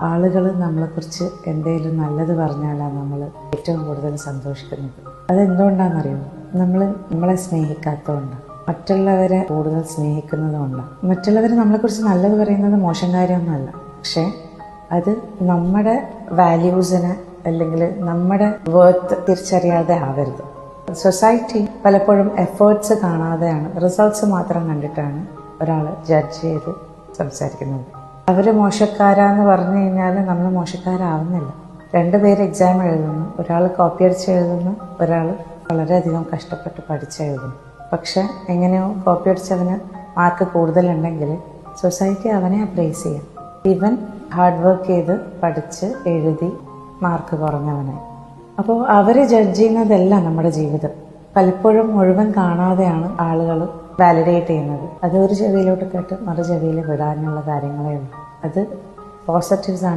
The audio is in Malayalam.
ആളുകൾ നമ്മളെക്കുറിച്ച് എന്തെങ്കിലും നല്ലത് പറഞ്ഞാലാണ് നമ്മൾ ഏറ്റവും കൂടുതൽ സന്തോഷിക്കുന്നത്. അതെന്തുകൊണ്ടാണെന്നറിയുമോ? നമ്മളെ സ്നേഹിക്കാത്തതുകൊണ്ടാണ്, മറ്റുള്ളവരെ കൂടുതൽ സ്നേഹിക്കുന്നതുകൊണ്ടാണ്. മറ്റുള്ളവർ നമ്മളെക്കുറിച്ച് നല്ലത് പറയുന്നത് മോശം കാര്യമൊന്നുമല്ല, പക്ഷേ അത് നമ്മുടെ വാല്യൂസിനെ അല്ലെങ്കിൽ നമ്മുടെ വർത്ത് തിരിച്ചറിയാതെ ആവരുത്. സൊസൈറ്റി പലപ്പോഴും എഫേർട്സ് കാണാതെയാണ്, റിസൾട്ട്സ് മാത്രം കണ്ടിട്ടാണ് ഒരാളെ ജഡ്ജ് ചെയ്ത് സംസാരിക്കുന്നത്. അവർ മോശക്കാരാന്ന് പറഞ്ഞു കഴിഞ്ഞാൽ നമ്മൾ മോശക്കാരാവുന്നില്ല. 2 പേര് എക്സാം എഴുതുന്നു, ഒരാൾ കോപ്പി അടിച്ച് എഴുതുന്നു, ഒരാൾ വളരെയധികം കഷ്ടപ്പെട്ട് പഠിച്ചെഴുതുന്നു. പക്ഷെ എങ്ങനെയോ കോപ്പി അടിച്ചവന് മാർക്ക് കൂടുതലുണ്ടെങ്കിൽ സൊസൈറ്റി അവനെ അപ്രൈസ് ചെയ്യും. ഇവൻ ഹാർഡ് വർക്ക് ചെയ്ത് പഠിച്ച് എഴുതി മാർക്ക് കുറഞ്ഞവനെ. അപ്പോൾ അവർ ജഡ്ജ് ചെയ്യുന്നതല്ല നമ്മുടെ ജീവിതം. പലപ്പോഴും മുഴുവൻ കാണാതെയാണ് ആളുകൾ വാലിഡേറ്റ് ചെയ്യുന്നത്. അത് ഒരു ചെവിയിലോട്ട് കേട്ട് മറു ചെവിയിൽ വിടാനുള്ള കാര്യങ്ങളേ ഉള്ളൂ. അത് പോസിറ്റീവ്സ് ആണ്.